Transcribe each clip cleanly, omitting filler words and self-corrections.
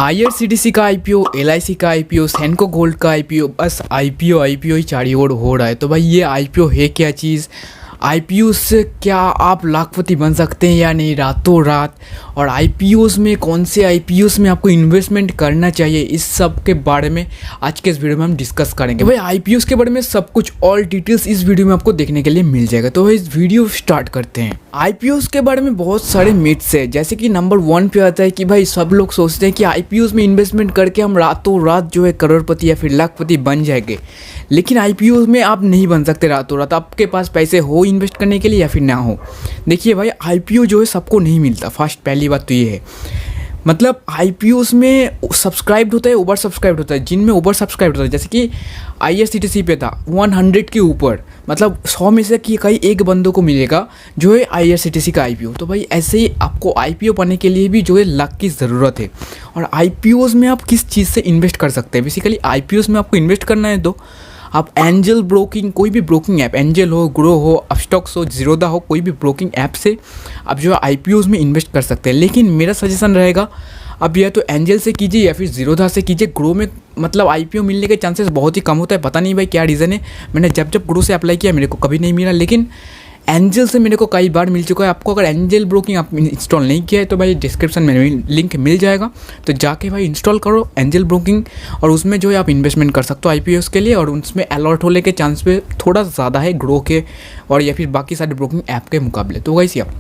IRCTC का IPO, LIC का IPO, सेनको gold का आईपीओ, बस आईपीओ ही चारी ओर हो रहा है। तो भाई ये आईपीओ है क्या चीज़? आईपीओ से क्या आप लाखपति बन सकते हैं या नहीं रातों रात? और आईपीओस में कौन से आईपीओस में आपको इन्वेस्टमेंट करना चाहिए, इस सब के बारे में आज के इस वीडियो में हम डिस्कस करेंगे। भाई आईपीओस के बारे में सब कुछ ऑल डिटेल्स इस वीडियो में आपको देखने के लिए मिल जाएगा। तो भाई इस वीडियो स्टार्ट करते हैं। आईपीओस के बारे में बहुत सारे मिथ्स है, जैसे कि नंबर 1 पे आता है कि भाई सब लोग सोचते हैं कि आईपीओस में इन्वेस्टमेंट करके हम रातों रात जो है करोड़पति या फिर लाखपति बन जाएंगे। लेकिन आईपीओ में आप नहीं बन सकते रातों रात। आपके पास पैसे हो इन्वेस्ट करने के लिए या फिर ना हो। देखिए भाई आईपीओ जो है सबको नहीं मिलता। फर्स्ट पहली बात तो ये है, मतलब आईपीओस में सब्सक्राइब्ड होता है, ओवर सब्सक्राइब्ड होता है। जिनमें ओवर सब्सक्राइब्ड होता है, जैसे कि आईआरसीटीसी पे था 100 के ऊपर, मतलब 100 में से कि कहीं एक बंदों को मिलेगा जो है आईआरसीटीसी का आईपीओ। तो भाई ऐसे ही आपको आईपीओ पाने के लिए भी जो है लक की ज़रूरत है। और आईपीओस में आप किस चीज़ से इन्वेस्ट कर सकते हैं? बेसिकली आईपीओस में आपको इन्वेस्ट करना है तो आप एंजल ब्रोकिंग, कोई भी ब्रोकिंग ऐप, एंजल हो, ग्रो हो, अपस्टॉक्स हो, जीरोधा हो, कोई भी ब्रोकिंग ऐप से आप जो है आईपीओस में इन्वेस्ट कर सकते हैं। लेकिन मेरा सजेशन रहेगा अब या तो एंजल से कीजिए या फिर जीरोधा से कीजिए। ग्रो में मतलब आईपीओ मिलने के चांसेस बहुत ही कम होता है। पता नहीं भाई क्या रीज़न है, मैंने जब ग्रो से अप्लाई किया मेरे को कभी नहीं मिला, लेकिन एंजल से मेरे को कई बार मिल चुका है। आपको अगर एंजल ब्रोकिंग आप इंस्टॉल नहीं किया है तो भाई डिस्क्रिप्शन में लिंक मिल जाएगा, तो जाके भाई इंस्टॉल करो एंजल ब्रोकिंग, और उसमें जो है आप इन्वेस्टमेंट कर सकते हो आईपीओस के लिए। और उसमें अलर्ट होने के चांस पे थोड़ा ज़्यादा है ग्रो के और या फिर बाकी सारे ब्रोकिंग ऐप के मुकाबले। तो वैसे आप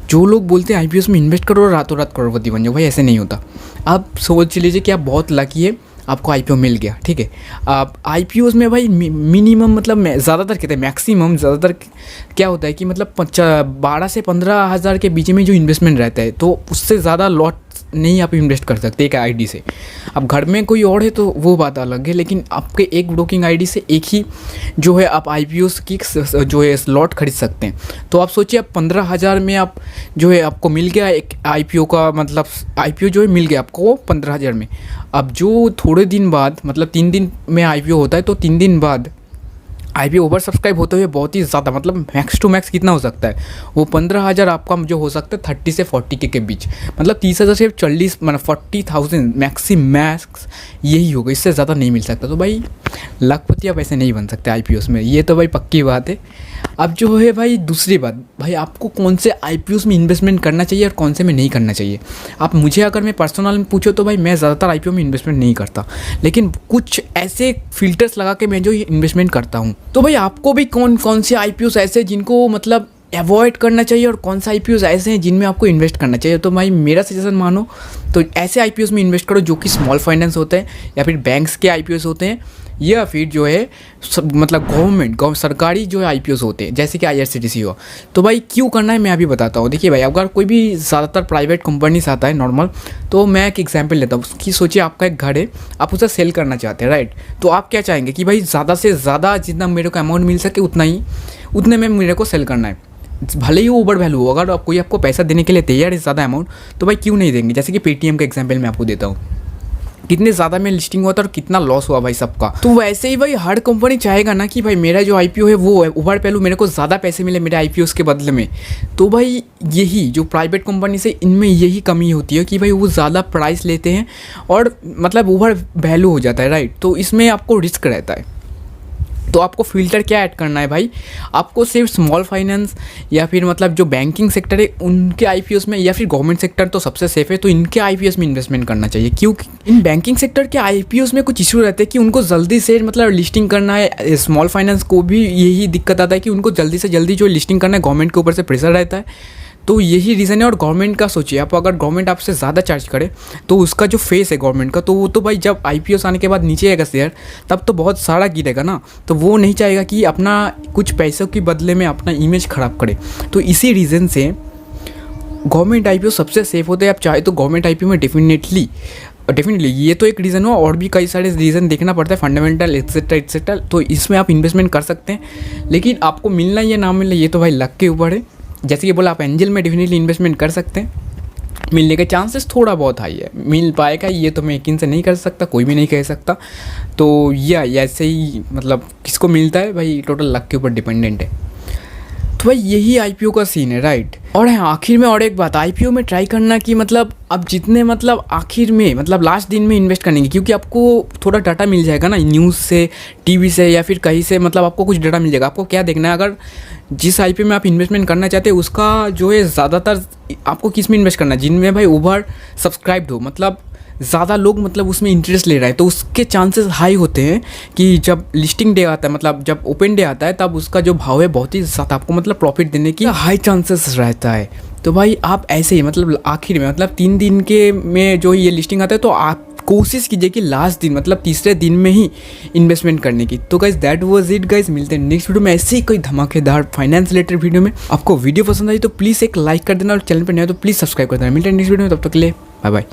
जो लोग बोलते हैं आईपीओस में इन्वेस्ट करो और रातों रात करोड़पति बन जाओ, भाई ऐसे नहीं होता। आप सोच लीजिए कि आप बहुत लकी है, आपको आईपीओ मिल गया, ठीक है। आप आईपीओस में भाई मिनिमम, मतलब ज़्यादातर कहते हैं मैक्सिमम, ज़्यादातर क्या होता है कि मतलब 12 से 15 हज़ार के बीच में जो इन्वेस्टमेंट रहता है, तो उससे ज़्यादा लॉट नहीं आप इन्वेस्ट कर सकते एक आईडी से। अब घर में कोई और है तो वो बात अलग है, लेकिन आपके एक ब्रोकिंग आईडी से एक ही जो है आप आईपीओस की जो है स्लॉट खरीद सकते हैं। तो आप सोचिए आप 15 हज़ार में आप जो है आपको मिल गया एक आईपीओ का, मतलब आईपीओ जो है मिल गया आपको 15 हज़ार में। अब जो थोड़े दिन बाद, मतलब 3 दिन में आईपीओ होता है, तो 3 दिन बाद आईपीओ ओवर सब्सक्राइब होते हुए बहुत ही ज़्यादा, मतलब मैक्स टू मैक्स कितना हो सकता है, वो 15 हज़ार आपका जो हो सकता है 30 से 40 के बीच, मतलब 30 हज़ार से 40, मतलब 40,000 मैक्स यही होगा, इससे ज़्यादा नहीं मिल सकता। तो भाई लाखपति आप ऐसे नहीं बन सकते आईपीओस में, ये तो भाई पक्की बात है। अब जो है भाई दूसरी बात, भाई आपको कौन से आईपीओस में इन्वेस्टमेंट करना चाहिए और कौन से में नहीं करना चाहिए। आप मुझे अगर मैं पर्सनल में पूछो तो भाई मैं ज़्यादातर आईपीओ में इन्वेस्टमेंट नहीं करता, लेकिन कुछ ऐसे फिल्टर्स लगा के मैं जो इन्वेस्टमेंट करता हूँ। तो भाई आपको भी कौन से आईपीओस ऐसे जिनको मतलब अवॉइड करना चाहिए और कौन सा आईपीओस ऐसे हैं जिनमें आपको इन्वेस्ट करना चाहिए। तो भाई मेरा सजेशन मानो तो ऐसे आईपीओस में इन्वेस्ट करो जो कि स्मॉल फाइनेंस होते हैं या फिर बैंक्स के आईपीओस होते हैं, या फिर जो है मतलब गवर्नमेंट सरकारी जो है आईपीओस होते हैं, जैसे कि आईआरसीटीसी हो। तो भाई क्यों करना है मैं अभी बताता हूँ। देखिए भाई अगर कोई भी ज़्यादातर प्राइवेट कंपनीज आता है नॉर्मल, तो मैं एक एग्जांपल लेता हूँ कि सोचिए आपका एक घर है, आप उसे सेल करना चाहते हैं, राइट। तो आप क्या चाहेंगे कि भाई ज़्यादा से ज़्यादा जितना मेरे को अमाउंट मिल सके उतने में मेरे को सेल करना है, भले ही वो ओवर वैल्यू हो। अगर कोई आपको पैसा देने के लिए तैयार है ज़्यादा अमाउंट, तो भाई क्यों नहीं देंगे। जैसे कि पेटीएम का एग्जांपल मैं आपको देता हूँ, कितने ज़्यादा में लिस्टिंग हुआ था और कितना लॉस हुआ भाई सबका। तो वैसे ही भाई हर कंपनी चाहेगा ना कि भाई मेरा जो आईपीओ है वो ओवर वैल्यू, मेरे को ज़्यादा पैसे मिले मेरे आईपीओ के बदले में। तो भाई यही जो प्राइवेट कंपनी से इनमें यही कमी होती है कि भाई वो ज़्यादा प्राइस लेते हैं और मतलब ओवर वैल्यू हो जाता है, राइट। तो इसमें आपको रिस्क रहता है। तो आपको फ़िल्टर क्या ऐड करना है भाई, आपको सिर्फ स्मॉल फाइनेंस या फिर मतलब जो बैंकिंग सेक्टर है उनके आईपीओस में, या फिर गवर्नमेंट सेक्टर तो सबसे सेफ है, तो इनके आईपीओस में इन्वेस्टमेंट करना चाहिए। क्योंकि इन बैंकिंग सेक्टर के आईपीओस में कुछ इशू रहते हैं कि उनको जल्दी से मतलब लिस्टिंग करना है। स्मॉल फाइनेंस को भी यही दिक्कत आता है कि उनको जल्दी से जल्दी जो लिस्टिंग करना है, गवर्नमेंट के ऊपर से प्रेशर रहता है। तो यही रीज़न है। और गवर्नमेंट का सोचिए आप, अगर गवर्नमेंट आपसे ज़्यादा चार्ज करे तो उसका जो फेस है गवर्नमेंट का, तो वो तो भाई जब आईपीओस आने के बाद नीचे आएगा शेयर, तब तो बहुत सारा गिरेगा ना। तो वो नहीं चाहेगा कि अपना कुछ पैसों के बदले में अपना इमेज ख़राब करे। तो इसी रीज़न से गवर्नमेंट आईपीओ सबसे सेफ होते हैं। आप चाहे तो गवर्नमेंट आईपीओ में डेफिनेटली ये तो एक रीज़न हो, और भी कई सारे रीज़न देखना पड़ता है, फंडामेंटल एक्सेट्रा। तो इसमें आप इन्वेस्टमेंट कर सकते हैं, लेकिन आपको मिलना या ना मिलना ये तो भाई लक के ऊपर है। जैसे कि बोला, आप एंजल में डेफिनेटली इन्वेस्टमेंट कर सकते हैं, मिलने के चांसेस थोड़ा बहुत हाई है। मिल पाएगा ये तो मैं यकीन से नहीं कर सकता, कोई भी नहीं कह सकता। तो या ऐसे ही मतलब किसको मिलता है भाई, टोटल लक के ऊपर डिपेंडेंट है। तो भाई यही आईपीओ का सीन है, राइट। और है आखिर में और एक बात, आईपीओ में ट्राई करना कि मतलब अब जितने मतलब आखिर में मतलब लास्ट दिन में इन्वेस्ट करने की, क्योंकि आपको थोड़ा डाटा मिल जाएगा ना न्यूज़ से, टीवी से या फिर कहीं से, मतलब आपको कुछ डाटा मिल जाएगा। आपको क्या देखना है, अगर जिस आईपीओ में आप इन्वेस्टमेंट करना चाहते हैं उसका जो है ज़्यादातर आपको किस में इन्वेस्ट करना है, जिनमें भाई ओवर सब्सक्राइब्ड हो, मतलब ज़्यादा लोग मतलब उसमें इंटरेस्ट ले रहे हैं, तो उसके चांसेस हाई होते हैं कि जब लिस्टिंग डे आता है, मतलब जब ओपन डे आता है, तब उसका जो भाव है बहुत ही ज़्यादा आपको मतलब प्रॉफिट देने की हाई चांसेस रहता है। तो भाई आप ऐसे ही मतलब आखिर में मतलब 3 दिन के में जो ये लिस्टिंग आता है, तो आप कोशिश कीजिए कि लास्ट दिन मतलब तीसरे दिन में ही इन्वेस्टमेंट करने की। तो guys that was it guys, मिलते हैं नेक्स्ट वीडियो में ऐसे ही कोई धमाकेदार फाइनेंस रिलेटेड वीडियो में। आपको वीडियो पसंद आई तो प्लीज़ एक लाइक कर देना, और चैनल पर नया तो प्लीज़ सब्सक्राइब कर देना। मिलते हैं नेक्स्ट वीडियो में, तब तक के लिए बाय बाय।